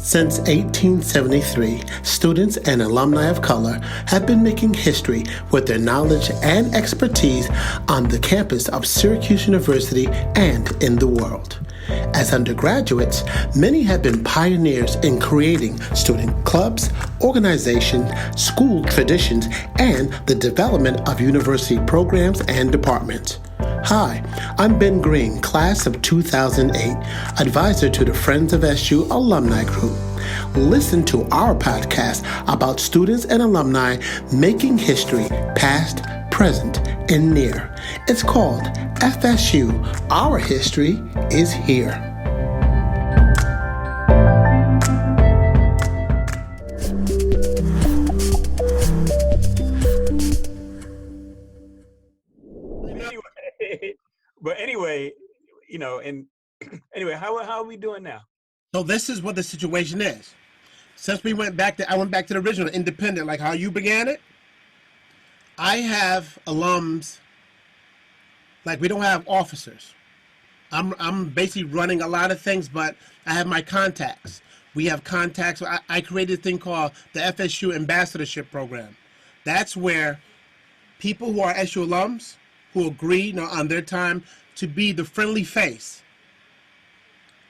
Since 1873, students and alumni of color have been making history with their knowledge and expertise on the campus of Syracuse University and in the world. As undergraduates, many have been pioneers in creating student clubs, organizations, school traditions, and the development of university programs and departments. Hi, I'm Ben Green, class of 2008, advisor to the Friends of SU Alumni Group. Listen to our podcast about students and alumni making history past, present, and near. It's called FSU, Our History is Here. Anyway, and anyway, how are we doing now? So this is what the situation is. Since I went back to the original independent, like how you began it. I have alums. Like, we don't have officers. I'm basically running a lot of things, but I have my contacts. We have contacts. I created a thing called the FSU Ambassadorship Program. That's where people who are SU alums who agree on their time to be the friendly face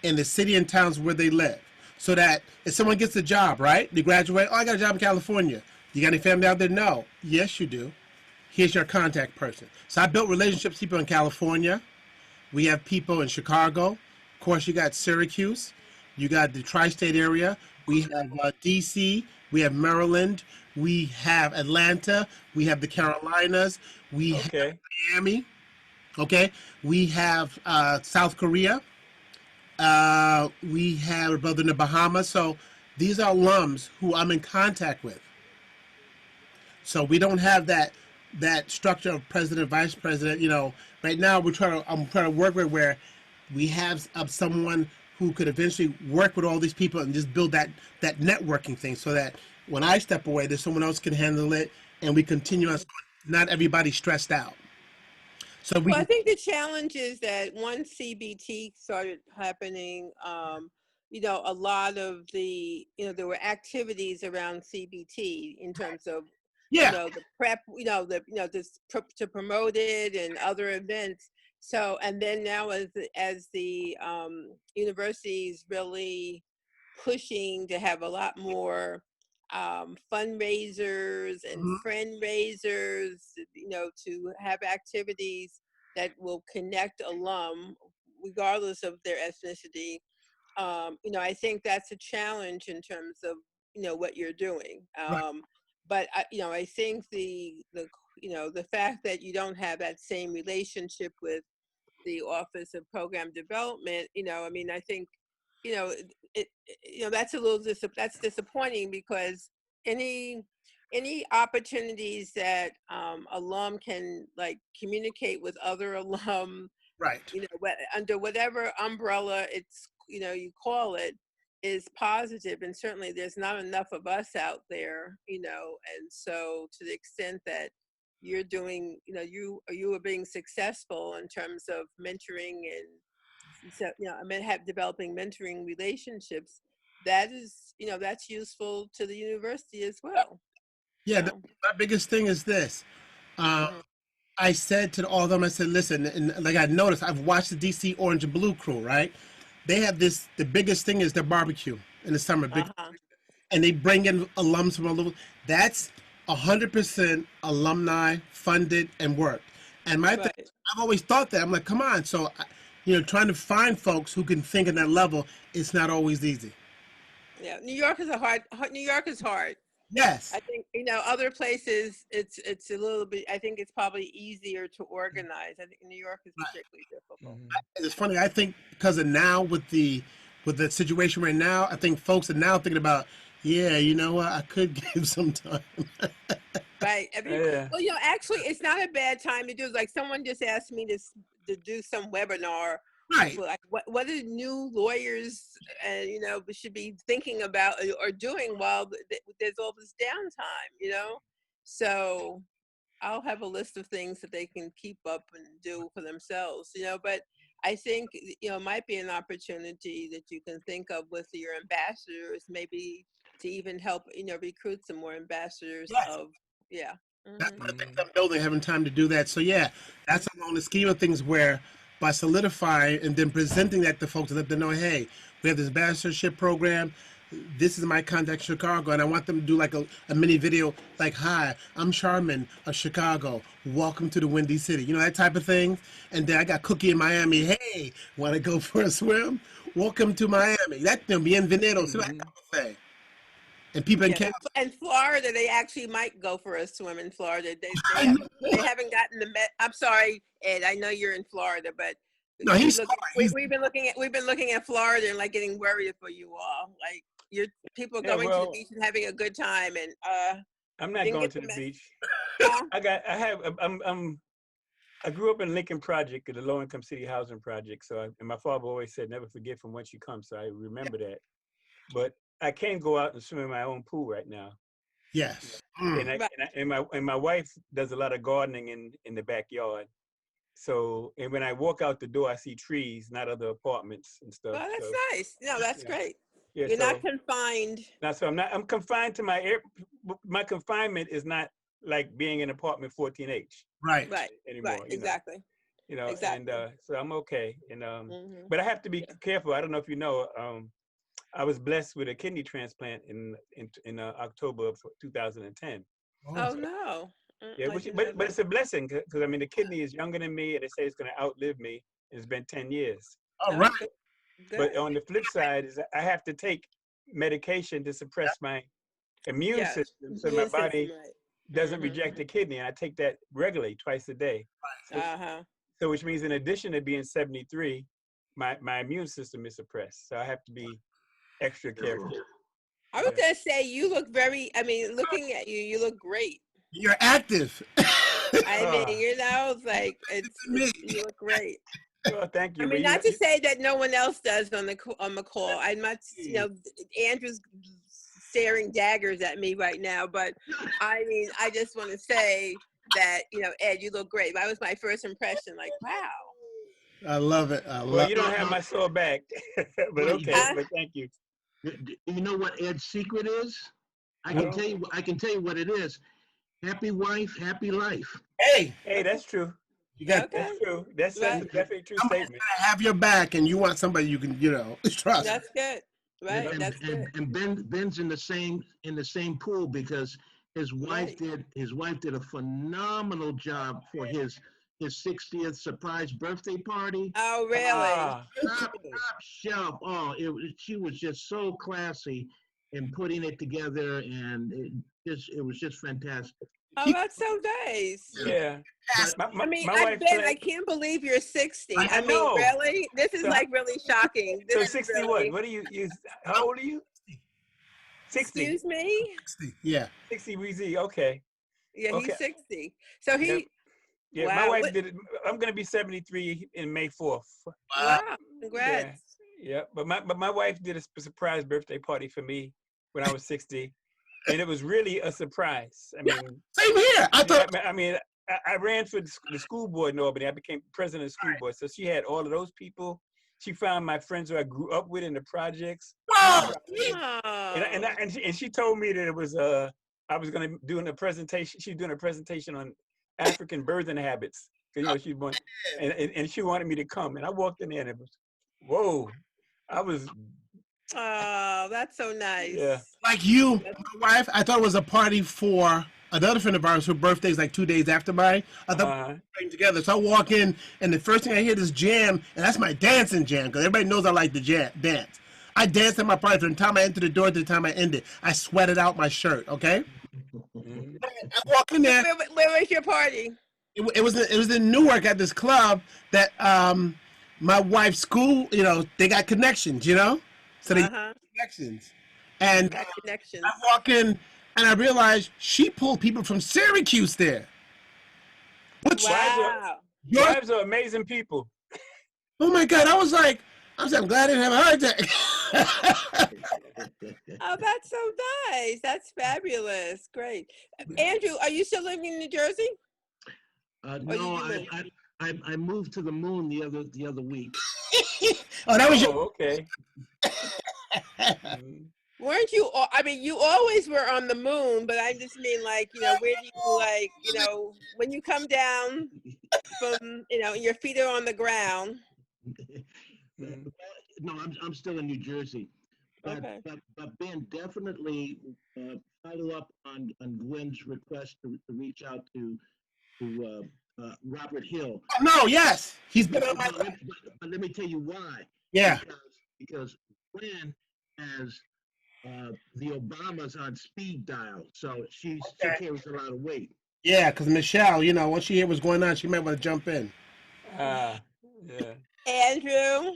in the city and towns where they live. So that if someone gets a job, right? You graduate, I got a job in California. You got any family out there? No. Yes, you do. Here's your contact person. So I built relationships with people in California. We have people in Chicago. Of course, you got Syracuse. You got the tri-state area. We have D.C. We have Maryland. We have Atlanta. We have the Carolinas. We have Miami. Okay. We have South Korea. We have a brother in the Bahamas. So these are alums who I'm in contact with. So we don't have that structure of president, vice president. Right now I'm trying to work with where we have someone who could eventually work with all these people and just build that networking thing, so that when I step away, there's someone else can handle it, and we continue on. Not everybody's stressed out. So I think the challenge is that once CBT started happening, a lot of the, there were activities around CBT in terms of, the prep, to promote it and other events. So, and then now as the universities really pushing to have a lot more fundraisers and friend raisers, to have activities that will connect alum regardless of their ethnicity. I think that's a challenge in terms of, what you're doing. But I think the fact that you don't have that same relationship with the Office of Program Development, I think, that's a little that's disappointing, because any opportunities that alum can communicate with other alum, right, under whatever umbrella it's you call it, is positive. And certainly there's not enough of us out there, and so to the extent that you're doing, you are being successful in terms of mentoring, and so developing mentoring relationships, that is, that's useful to the university as well. Yeah, my biggest thing is this. I said to all of them, I said, listen, and I noticed, I've watched the DC Orange and Blue crew, right? They have the biggest thing is their barbecue in the summer, and they bring in alums from all over. That's 100% alumni funded and worked. And my thing, I've always thought that. I'm like, come on. So, trying to find folks who can think at that level, it's not always easy. Yeah, New York is hard. Yes. I think, other places, it's a little bit, I think it's probably easier to organize. I think New York is particularly difficult. It's funny, I think because of now with the situation right now, I think folks are now thinking about, you know what, I could give some time. Right. Well, actually, it's not a bad time to do it. Like, someone just asked me to do some webinar. Right. Like, what are new lawyers, should be thinking about or doing while there's all this downtime, So I'll have a list of things that they can keep up and do for themselves, But I think, you know, it might be an opportunity that you can think of with your ambassadors, maybe to even help, you know, recruit some more ambassadors Yes. of, yeah. That's Mhm. one of the things I'm building, having time to do that. So yeah, that's along the scheme of things where by solidifying and then presenting that to folks and let them know, hey, we have this ambassadorship program. This is my contact Chicago, and I want them to do like a mini video, like, "Hi, I'm Charmin of Chicago. Welcome to the Windy City." You know, that type of thing. And then I got Cookie in Miami. "Hey, want to go for a swim? Welcome to Miami." That bienvenido, so that type of thing. And people in Yeah, Canada. and Florida, they actually might go for a swim in Florida. They haven't gotten the I'm sorry, Ed. I know you're in Florida, but No, we he's look, smart. we've been looking at Florida and like getting worried for you all. Like people Yeah, going to the well, beach and having a good time, and I'm not didn't going get to the the beach. huh? I grew up in Lincoln Project, the low income city housing project. So, and my father always said, never forget from whence you come. So I remember that. But I can't go out and swim in my own pool right now. Yes. And my wife does a lot of gardening in the backyard. So, and when I walk out the door, I see trees, not other apartments and stuff. Oh, that's So, nice. No, that's yeah, great. yeah. You're not So confined. now, so I'm confined to my confinement is not like being in apartment 14H Right. Right, right, anymore. exactly, And exactly. so I'm okay. And Hmm. but I have to be Yeah. careful. I don't know if you know. I was blessed with a kidney transplant in October of 2010. Oh, Oh no, Yeah, I didn't know but that. it's a blessing because I mean the kidney is younger than me, and they say it's going to outlive me. It's been 10 years. all right. Oh, good, But good. on the flip side is I have to take medication to suppress my immune Yes, system so my immune system, body right. doesn't reject the kidney. And I take that regularly, twice a day. So, Uh-huh. so which means in addition to being 73, my immune system is suppressed. So I have to be extra careful. I was Yeah. gonna say you look very. I mean, looking at you, you look great. You're active. I mean, Ah, you know, it's like Me. you look great. well, thank I you. But mean, not to say that no one else does on the call. I'm not, you know, Andrew's staring daggers at me right now, but I mean, I just want to say that, you know, Ed, you look great. That was my first impression. Like, wow. I love it. I Well, love you don't have my sore back, but Wait, okay. But thank you. you know what Ed's secret is? I can No. tell you. I can tell you what it is. Happy wife, happy life. Hey, Hey, that's true. you got Okay. That's true. That's Right. definitely a true somebody statement. to have your back, and you want somebody you can, trust. That's good. And, Right. and, That's good. and Ben's in the same pool because his wife Right. did a phenomenal job for his 60th surprise birthday party. Oh, really? Ah, Top shelf. Oh, she was just so classy in putting it together, and it was just fantastic. Oh, that's so nice. yeah. But My, I my, mean, my I've wife been, I played. can't believe you're 60. I I mean, know. really? This is So, like really shocking. so This is 60 what? really, What are you, how old are you? 60. excuse me? Yeah. 60 WZ. Okay. Yeah, Okay. he's 60. So Yep. he, Yeah, my wow, wife did it. I'm going to be 73 in May 4th. Wow. wow, Yeah. congrats. Yeah. But my wife did a surprise birthday party for me when I was 60. And it was really a surprise. I mean, Same here. I thought. I ran for the school board in Albany. I became president of the school board. So she had all of those people. She found my friends who I grew up with in the projects. Wow. Oh, And she told me that it was I was going to do a presentation. She's doing a presentation on African birthing habits. She wanted, and she wanted me to come. And I walked in there and it was, whoa. I was, oh, that's so yeah. nice. Like you, my wife, I thought it was a party for another friend of ours whose birthday is like 2 days after mine. I thought we were playing together. So I walk in, and the first thing I hear is jam, and that's my dancing jam, because everybody knows I like to dance. I danced at my party from the time I entered the door to the time I ended. I sweated out my shirt, okay? Mhm. I walk in there. Where was your party? It was in Newark at this club that my wife's school, they got connections, so they use Uh-huh. connections. And Got I connections. walk in and I realized she pulled people from Syracuse there. Which Wow. Wives are amazing people. oh my God, I was like, I'm glad I didn't have a heart attack. Oh, that's so nice. That's fabulous. Great. Andrew, are you still living in New Jersey? Or did No, you move? I moved to the moon the other week. Oh, that was your. Oh, okay. Mm. Weren't you? I mean, you always were on the moon, but I just mean like, you know, where do you like, you know, when you come down from, you know, your feet are on the ground. Mm. No, I'm still in New Jersey. But, Okay. but Ben, definitely follow up on Gwynne's request to reach out to Robert Hill. No, yes, he's been on my. But let me tell you why. Yeah. Because Gwynne has the Obamas on speed dial, so she carries a lot of weight. Yeah, because Michelle, you know, once she hear what's going on, she might want to jump in. Yeah. Andrew,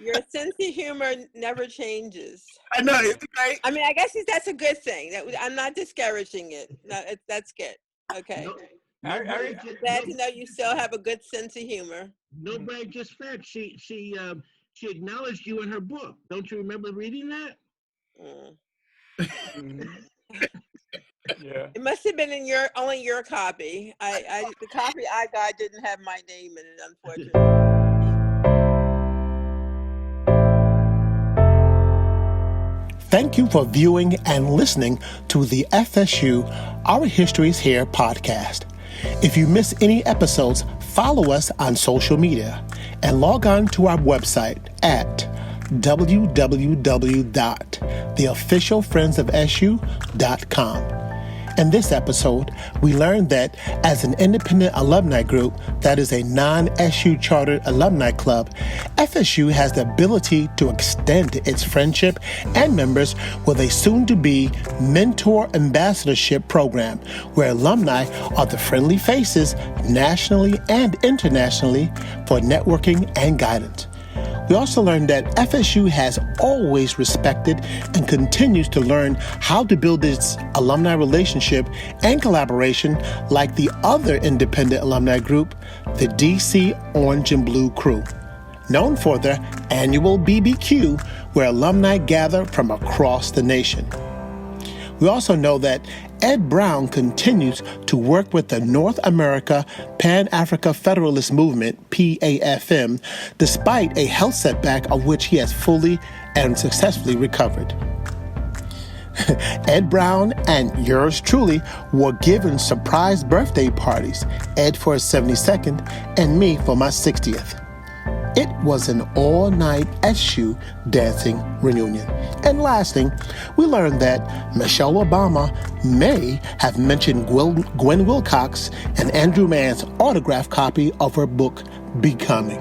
your sense of humor never changes. I know, it's great. I mean, I guess that's a good thing. I'm not discouraging it. No, that's good. Okay. Glad to know you still have a good sense of humor. No brag, just fact. She acknowledged you in her book. Don't you remember reading that? Mm. Yeah. It must have been in only your copy. The copy I got didn't have my name in it, unfortunately. Thank you for viewing and listening to the FSU Our Histories Here podcast. If you miss any episodes, follow us on social media and log on to our website at www.theofficialfriendsofsu.com. In this episode, we learned that as an independent alumni group that is a non-SU chartered alumni club, FSU has the ability to extend its friendship and members with a soon-to-be Mentor Ambassadorship Program, where alumni are the friendly faces nationally and internationally for networking and guidance. We also learned that FSU has always respected and continues to learn how to build its alumni relationship and collaboration like the other independent alumni group, the DC Orange and Blue Crew, known for their annual BBQ, where alumni gather from across the nation. We also know that Ed Brown continues to work with the North America Pan-Africa Federalist Movement, PAFM, despite a health setback of which he has fully and successfully recovered. Ed Brown and yours truly were given surprise birthday parties, Ed for his 72nd and me for my 60th. It was an all-night SU dancing reunion. And lastly, we learned that Michelle Obama may have mentioned Gwynne Wilcox and Andrew Mann's autographed copy of her book, Becoming.